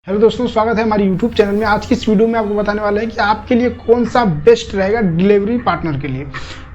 Hello दोस्तों, स्वागत है हमारे YouTube चैनल में। आज की इस वीडियो में आपको बताने वाले हैं कि आपके लिए कौन सा बेस्ट रहेगा डिलीवरी पार्टनर के लिए।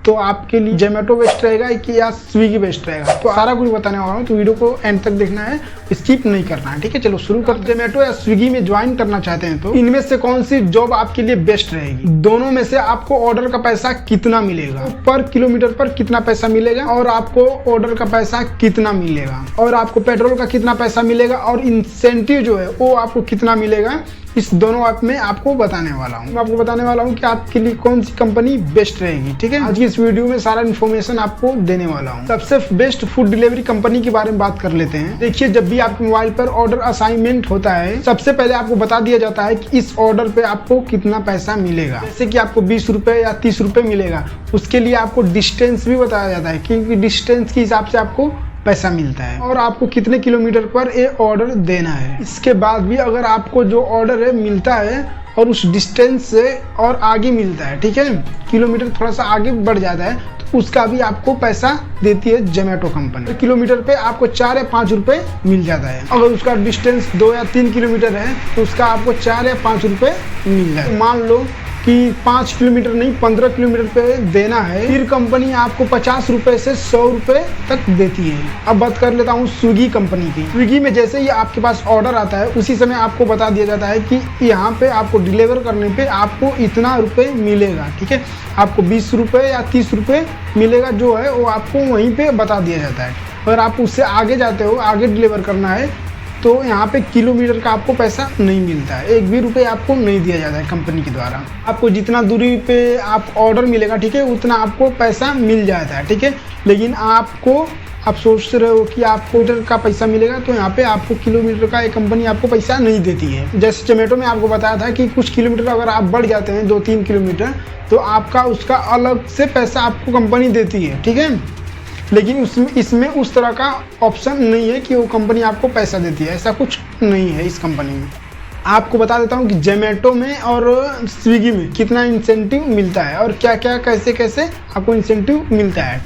तो आपके लिए जोमेटो बेस्ट रहेगा कि या स्विगी बेस्ट रहेगा, तो सारा कुछ बताने वाला हूँ। तो वीडियो को एंड तक देखना है, स्किप नहीं करना है, ठीक है। चलो शुरू करते हैं। जोमेटो या स्विगी में ज्वाइन करना चाहते हैं तो इनमें से कौन सी जॉब आपके लिए बेस्ट रहेगी। दोनों में से आपको ऑर्डर का पैसा कितना मिलेगा, पर किलोमीटर पर कितना पैसा मिलेगा, और आपको ऑर्डर का पैसा कितना मिलेगा, और आपको पेट्रोल का कितना पैसा मिलेगा, और इंसेंटिव जो है वो आपको कितना मिलेगा, इस दोनों ऐप में आपको बताने वाला हूँ। मैं आपको बताने वाला हूँ कि आपके लिए कौन सी कंपनी बेस्ट रहेगी, ठीक है। आज की इस वीडियो में सारा इन्फॉर्मेशन आपको देने वाला हूँ। सबसे बेस्ट फूड डिलीवरी कंपनी के बारे में बात कर लेते हैं। देखिए, जब भी आपके मोबाइल पर ऑर्डर असाइनमेंट होता है, सबसे पहले आपको बता दिया जाता है कि इस ऑर्डर पे आपको कितना पैसा मिलेगा। जैसे कि आपको 20 रुपए या 30 रुपए मिलेगा, उसके लिए आपको डिस्टेंस भी बताया जाता है, क्योंकि डिस्टेंस के हिसाब से आपको पैसा मिलता है, और आपको कितने किलोमीटर पर ये ऑर्डर देना है। इसके बाद भी अगर आपको जो ऑर्डर है मिलता है और उस डिस्टेंस से और आगे मिलता है, ठीक है, किलोमीटर थोड़ा सा आगे बढ़ जाता है, तो उसका भी आपको पैसा देती है जोमेटो कंपनी। किलोमीटर पे आपको 4 या 5 रुपए मिल जाता है। अगर उसका डिस्टेंस 2 या 3 किलोमीटर है तो उसका आपको 4 या 5 रुपए मिल जाए। तो मान लो कि 5 किलोमीटर नहीं 15 किलोमीटर पे देना है, फिर कंपनी आपको 50 रुपए से 100 रुपए तक देती है। अब बात कर लेता हूँ स्विगी कंपनी की। स्विगी में जैसे ही आपके पास ऑर्डर आता है, उसी समय आपको बता दिया जाता है कि यहाँ पे आपको डिलीवर करने पे आपको इतना रुपए मिलेगा, ठीक है। आपको 20 रुपए या 30 रुपए मिलेगा, जो है वो आपको वहीं पे बता दिया जाता है। अगर आप उससे आगे जाते हो, आगे डिलीवर करना है, तो यहाँ पे किलोमीटर का आपको पैसा नहीं मिलता है, 1 भी रुपये आपको नहीं दिया जाता है कंपनी के द्वारा। आपको जितना दूरी पे आप ऑर्डर मिलेगा, ठीक है, उतना आपको पैसा मिल जाता है, ठीक है। लेकिन आप सोच रहे हो कि आपको मीटर का पैसा मिलेगा, तो यहाँ पे आपको किलोमीटर का एक कंपनी आपको पैसा नहीं देती है। जैसे जोमेटो में आपको बताया था कि कुछ किलोमीटर अगर आप बढ़ जाते हैं 2-3 किलोमीटर, तो आपका उसका अलग से पैसा आपको कंपनी देती है, ठीक है। लेकिन इसमें उस तरह का ऑप्शन नहीं है कि वो कंपनी आपको पैसा देती है, ऐसा कुछ नहीं है इस कंपनी में। आपको बता देता हूँ कि जोमेटो में और स्विगी में कितना इंसेंटिव मिलता है, और क्या क्या कैसे कैसे आपको इंसेंटिव मिलता है।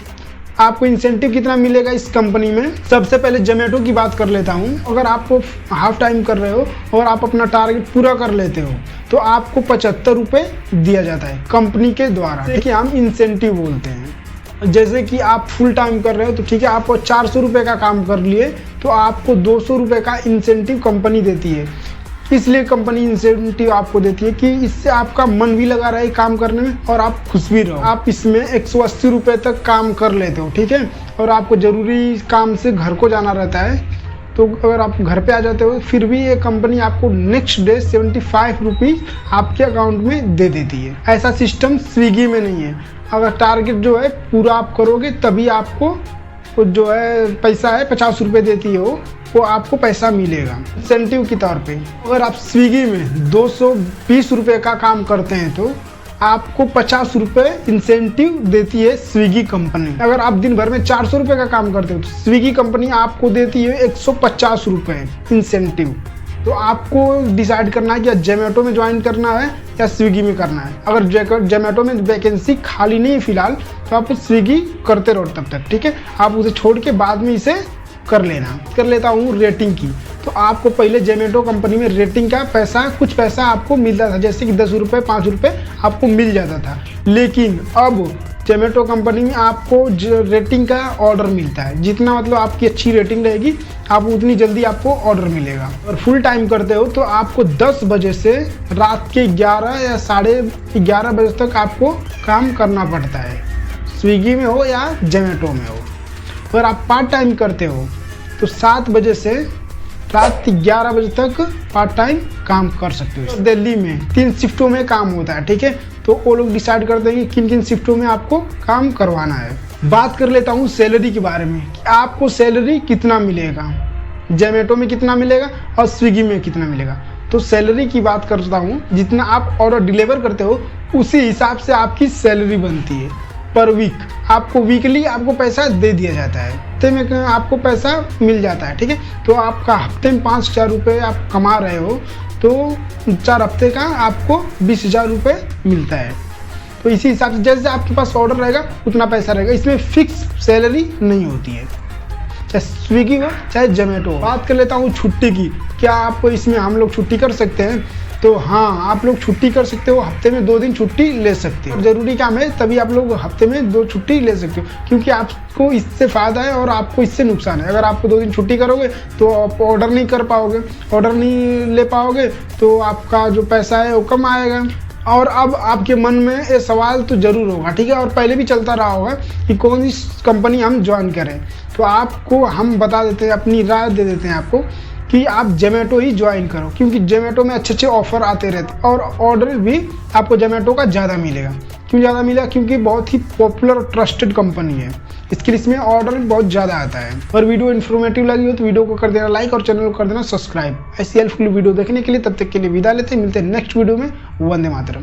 आपको इंसेंटिव कितना मिलेगा इस कंपनी में। सबसे पहले जोमेटो की बात कर लेता हूँ। अगर आपको हाफ टाइम कर रहे हो और आप अपना टारगेट पूरा कर लेते हो, तो आपको 75 रुपये दिया जाता है कंपनी के द्वारा, देखिए हम इंसेंटिव बोलते हैं। जैसे कि आप फुल टाइम कर रहे हो, तो ठीक है, आपको 400 रुपये का काम कर लिए, तो आपको 200 रुपये का इंसेंटिव कंपनी देती है। इसलिए कंपनी इंसेंटिव आपको देती है कि इससे आपका मन भी लगा रहे काम करने में, और आप खुश भी रहो। आप इसमें 180 रुपये तक काम कर लेते हो, ठीक है, और आपको ज़रूरी काम से घर को जाना रहता है, तो अगर आप घर पे आ जाते हो, फिर भी ये कंपनी आपको नेक्स्ट डे 75 रुपीज़ आपके अकाउंट में दे देती है। ऐसा सिस्टम स्विगी में नहीं है। अगर टारगेट जो है पूरा आप करोगे, तभी आपको जो है पैसा है 50 रुपये देती हो, वो आपको पैसा मिलेगा इंसेंटिव के तौर पे। अगर आप स्विगी में 220 रुपये का काम करते हैं, तो आपको 50 रुपये इंसेंटिव देती है स्विगी कंपनी। अगर आप दिन भर में 400 रुपये का काम करते हो, तो स्विगी कंपनी आपको देती है 150 रुपये इंसेंटिव। तो आपको डिसाइड करना है कि जोमेटो में ज्वाइन करना है या स्विगी में करना है। अगर जोमेटो में वैकेंसी खाली नहीं है फिलहाल, तो आप स्विगी करते रहो तब तक, ठीक है। आप उसे छोड़ के बाद में इसे कर लेना। कर लेता हूँ रेटिंग की। तो आपको पहले जोमेटो कंपनी में रेटिंग का पैसा, कुछ पैसा आपको मिलता था, जैसे कि 10 रुपये 5 रुपये आपको मिल जाता था। लेकिन अब जोमेटो कंपनी में आपको रेटिंग का ऑर्डर मिलता है। जितना मतलब आपकी अच्छी रेटिंग रहेगी, आप उतनी जल्दी आपको ऑर्डर मिलेगा। और फुल टाइम करते हो, तो आपको 10 बजे से रात के 11 या 11:30 बजे तक आपको काम करना पड़ता है, स्विगी में हो या जोमेटो में हो। अगर आप पार्ट टाइम करते हो, तो 7 बजे से रात 11 बजे तक पार्ट टाइम काम कर सकते हो। दिल्ली में 3 शिफ्टों में काम होता है, ठीक है, तो वो लोग डिसाइड करते हैं कि किन किन शिफ्टों में आपको काम करवाना है। बात कर लेता हूँ सैलरी के बारे में कि आपको सैलरी कितना मिलेगा, जोमेटो में कितना मिलेगा और स्विगी में कितना मिलेगा। तो सैलरी की बात करता हूँ, जितना आप ऑर्डर डिलीवर करते हो, उसी हिसाब से आपकी सैलरी बनती है। पर वीक आपको वीकली आपको पैसा दे दिया जाता है, हफ्ते में आपको पैसा मिल जाता है, ठीक है। तो आपका हफ्ते में 5,000 रुपये आप कमा रहे हो, तो 4 हफ्ते का आपको 20,000 रुपये मिलता है। तो इसी हिसाब से जैसे आपके पास ऑर्डर रहेगा उतना पैसा रहेगा। इसमें फिक्स सैलरी नहीं होती है। चाहे स्विगी हो चाहे जोमेटो हो। बात कर लेता हूँ छुट्टी की। क्या आपको इसमें हम लोग छुट्टी कर सकते हैं? तो हाँ, आप लोग छुट्टी कर सकते हो, हफ्ते में 2 दिन छुट्टी ले सकते हो। जरूरी काम है तभी आप लोग हफ्ते में 2 छुट्टी ले सकते हो, क्योंकि आपको इससे फ़ायदा है और आपको इससे नुकसान है। अगर आपको 2 दिन छुट्टी करोगे तो आप ऑर्डर नहीं कर पाओगे, ऑर्डर नहीं ले पाओगे तो आपका जो पैसा है वो कम आएगा। और अब आपके मन में ये सवाल तो ज़रूर होगा, ठीक है, और पहले भी चलता रहा होगा कि कौन सी कंपनी हम ज्वाइन करें। तो आपको हम बता देते हैं, अपनी राय दे देते हैं आपको कि आप जोमेटो ही ज्वाइन करो, क्योंकि जोमेटो में अच्छे ऑफर आते रहते हैं और ऑर्डर भी आपको जोमेटो का ज़्यादा मिलेगा। क्यों ज़्यादा मिलेगा? क्योंकि बहुत ही पॉपुलर और ट्रस्टेड कंपनी है, इसके लिए इसमें ऑर्डर बहुत ज़्यादा आता है। और वीडियो इन्फॉर्मेटिव लगी हो तो वीडियो को कर देना लाइक और चैनल को कर देना सब्सक्राइब। ऐसी हेल्पफुल वीडियो देखने के लिए तब तक के लिए विदा लेते हैं, मिलते हैं नेक्स्ट वीडियो में। वंदे मातरम।